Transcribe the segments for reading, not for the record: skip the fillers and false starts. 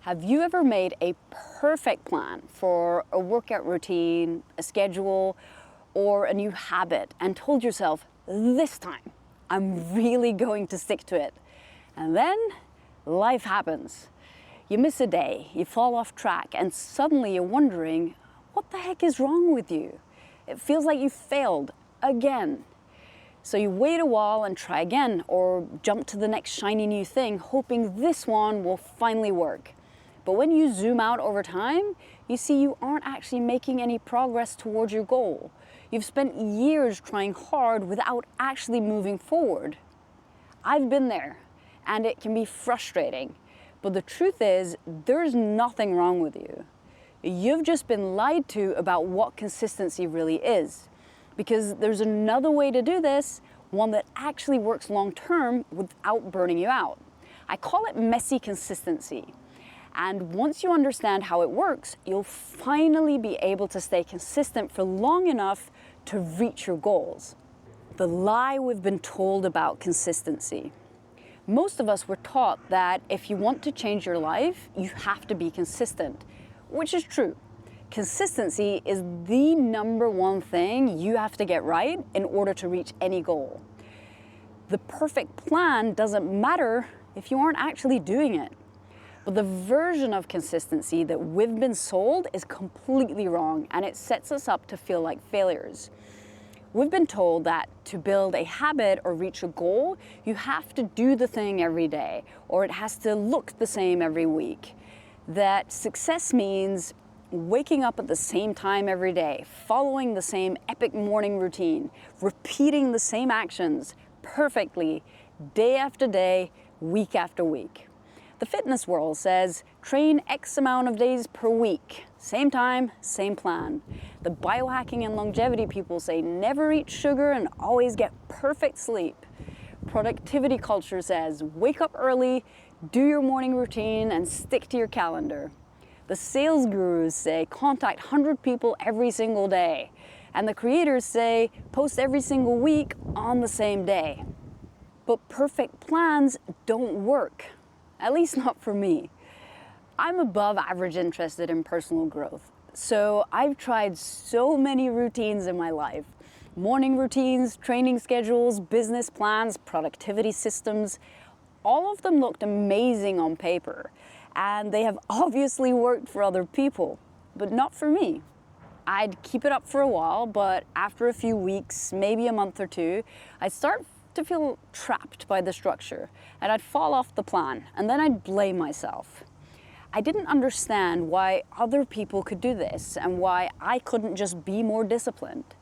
Have you ever made a perfect plan for a workout routine, a schedule, or a new habit and told yourself, this time, I'm really going to stick to it? And then life happens. You miss a day, you fall off track, and suddenly you're wondering, what the heck is wrong with you? It feels like you failed again. So you wait a while and try again, or jump to the next shiny new thing, hoping this one will finally work. But when you zoom out over time, you see you aren't actually making any progress towards your goal. You've spent years trying hard without actually moving forward. I've been there, and it can be frustrating. But the truth is, there's nothing wrong with you. You've just been lied to about what consistency really is. Because there's another way to do this, one that actually works long term without burning you out. I call it messy consistency. And once you understand how it works, you'll finally be able to stay consistent for long enough to reach your goals. The lie we've been told about consistency. Most of us were taught that if you want to change your life, you have to be consistent, which is true. Consistency is the number one thing you have to get right in order to reach any goal. The perfect plan doesn't matter if you aren't actually doing it. But the version of consistency that we've been sold is completely wrong, and it sets us up to feel like failures. We've been told that to build a habit or reach a goal, you have to do the thing every day, or it has to look the same every week. That success means waking up at the same time every day, following the same epic morning routine, repeating the same actions perfectly, day after day, week after week. The fitness world says train X amount of days per week, same time, same plan. The biohacking and longevity people say never eat sugar and always get perfect sleep. Productivity culture says wake up early, do your morning routine, and stick to your calendar. The sales gurus say contact 100 people every single day. And the creators say post every single week on the same day. But perfect plans don't work, at least not for me. I'm above average interested in personal growth. So I've tried so many routines in my life. Morning routines, training schedules, business plans, productivity systems. All of them looked amazing on paper. And they have obviously worked for other people, but not for me. I'd keep it up for a while, but after a few weeks, maybe a month or two, I'd start to feel trapped by the structure, and I'd fall off the plan, and then I'd blame myself. I didn't understand why other people could do this and why I couldn't just be more disciplined.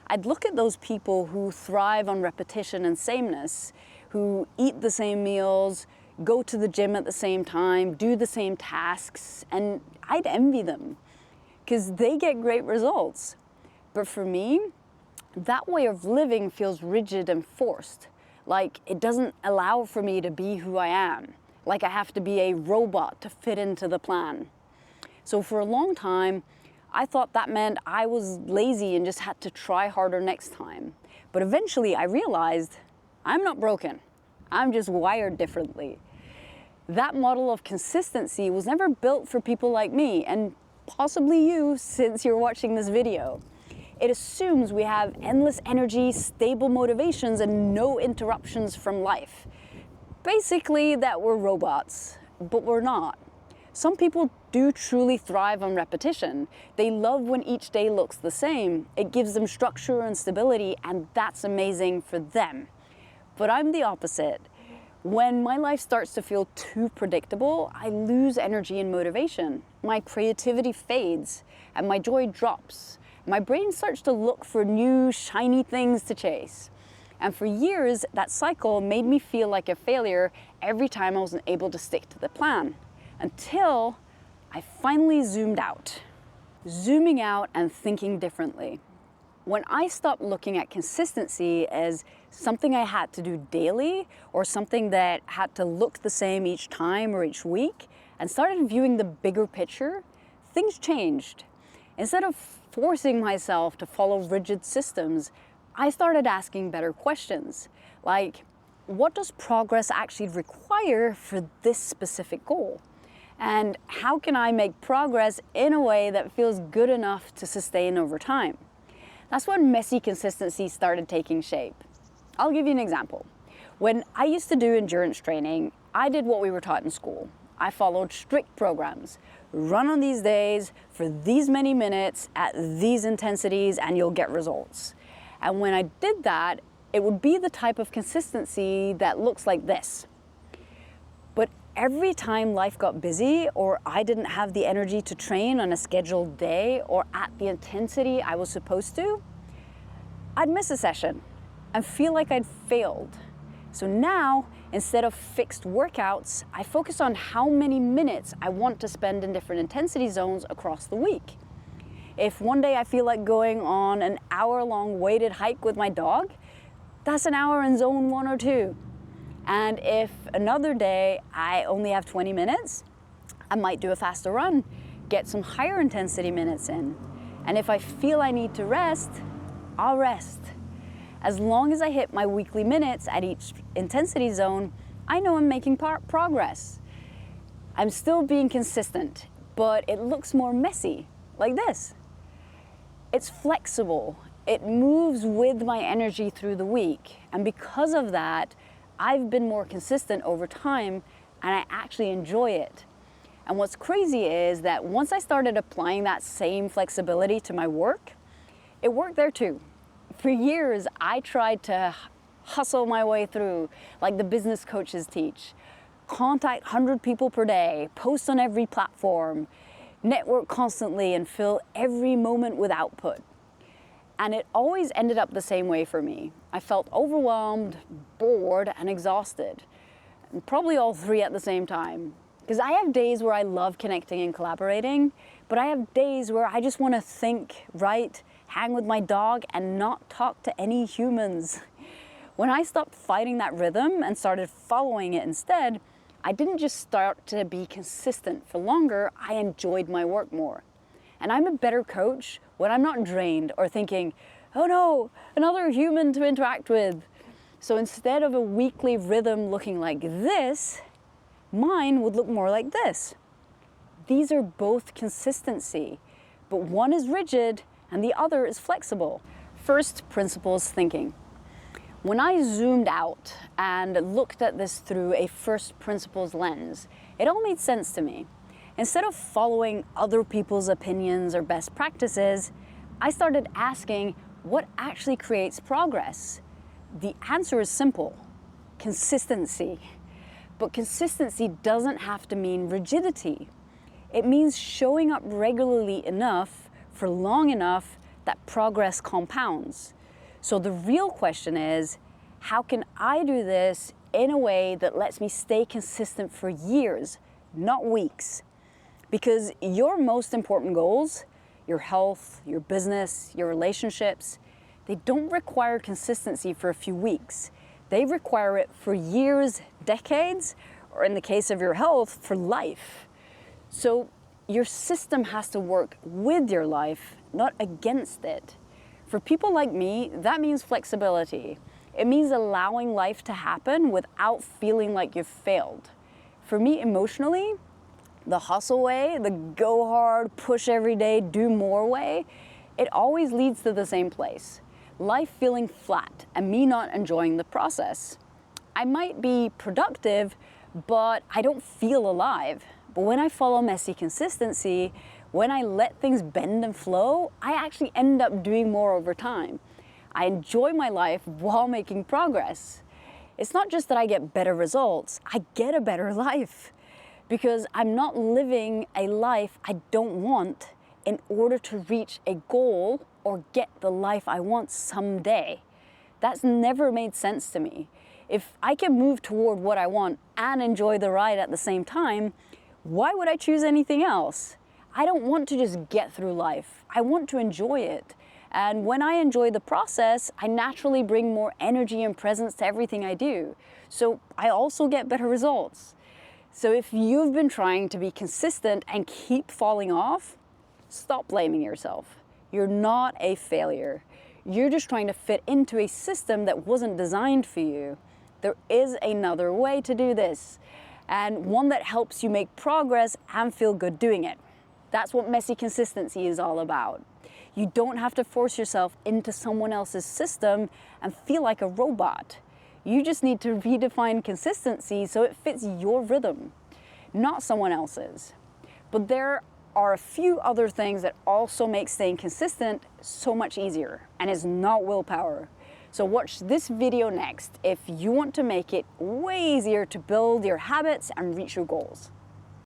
I'd look at those people who thrive on repetition and sameness, who eat the same meals, go to the gym at the same time, do the same tasks, and I'd envy them because they get great results. But for me, that way of living feels rigid and forced, like it doesn't allow for me to be who I am, like I have to be a robot to fit into the plan. So for a long time, I thought that meant I was lazy and just had to try harder next time. But eventually I realized I'm not broken. I'm just wired differently. That model of consistency was never built for people like me, and possibly you since you're watching this video. It assumes we have endless energy, stable motivations, and no interruptions from life. Basically that we're robots, but we're not. Some people do truly thrive on repetition. They love when each day looks the same. It gives them structure and stability, and that's amazing for them. But I'm the opposite. When my life starts to feel too predictable, I lose energy and motivation. My creativity fades and my joy drops. My brain starts to look for new, shiny things to chase. And for years, that cycle made me feel like a failure every time I wasn't able to stick to the plan. Until I finally zoomed out. Zooming out and thinking differently. When I stopped looking at consistency as something I had to do daily or something that had to look the same each time or each week, and started viewing the bigger picture, things changed. Instead of forcing myself to follow rigid systems, I started asking better questions, like, what does progress actually require for this specific goal? And how can I make progress in a way that feels good enough to sustain over time? That's when messy consistency started taking shape. I'll give you an example. When I used to do endurance training, I did what we were taught in school. I followed strict programs. Run on these days for these many minutes at these intensities and you'll get results. And when I did that, it would be the type of consistency that looks like this. But every time life got busy or I didn't have the energy to train on a scheduled day or at the intensity I was supposed to, I'd miss a session and feel like I'd failed. So now, instead of fixed workouts, I focus on how many minutes I want to spend in different intensity zones across the week. If one day I feel like going on an hour-long weighted hike with my dog, that's an hour in zone 1 or 2. And if another day I only have 20 minutes, I might do a faster run, get some higher intensity minutes in. And if I feel I need to rest, I'll rest. As long as I hit my weekly minutes at each intensity zone, I know I'm making progress. I'm still being consistent, but it looks more messy, like this. It's flexible. It moves with my energy through the week. And because of that, I've been more consistent over time and I actually enjoy it. And what's crazy is that once I started applying that same flexibility to my work, it worked there too. For years, I tried to hustle my way through, like the business coaches teach. Contact 100 people per day, post on every platform, network constantly, and fill every moment with output. And it always ended up the same way for me. I felt overwhelmed, bored, and exhausted. And probably all three at the same time. Because I have days where I love connecting and collaborating, but I have days where I just want to think, write, hang with my dog, and not talk to any humans. When I stopped fighting that rhythm and started following it instead, I didn't just start to be consistent for longer, I enjoyed my work more. And I'm a better coach when I'm not drained or thinking, oh no, another human to interact with. So instead of a weekly rhythm looking like this, mine would look more like this. These are both consistency, but one is rigid and the other is flexible. First principles thinking. When I zoomed out and looked at this through a first principles lens, it all made sense to me. Instead of following other people's opinions or best practices, I started asking what actually creates progress. The answer is simple: consistency. But consistency doesn't have to mean rigidity. It means showing up regularly enough for long enough that progress compounds. So the real question is, how can I do this in a way that lets me stay consistent for years, not weeks? Because your most important goals, your health, your business, your relationships, they don't require consistency for a few weeks. They require it for years, decades, or in the case of your health, for life. So your system has to work with your life, not against it. For people like me, that means flexibility. It means allowing life to happen without feeling like you've failed. For me emotionally, the hustle way, the go hard, push every day, do more way, it always leads to the same place. Life feeling flat and me not enjoying the process. I might be productive, but I don't feel alive. But when I follow messy consistency, when I let things bend and flow, I actually end up doing more over time. I enjoy my life while making progress. It's not just that I get better results, I get a better life. Because I'm not living a life I don't want in order to reach a goal or get the life I want someday. That's never made sense to me. If I can move toward what I want and enjoy the ride at the same time, why would I choose anything else? I don't want to just get through life. I want to enjoy it. And when I enjoy the process, I naturally bring more energy and presence to everything I do. So I also get better results. So if you've been trying to be consistent and keep falling off, stop blaming yourself. You're not a failure. You're just trying to fit into a system that wasn't designed for you. There is another way to do this. and one that helps you make progress and feel good doing it. That's what messy consistency is all about. You don't have to force yourself into someone else's system and feel like a robot. You just need to redefine consistency so it fits your rhythm, not someone else's. But there are a few other things that also make staying consistent so much easier, and it's not willpower. So watch this video next if you want to make it way easier to build your habits and reach your goals.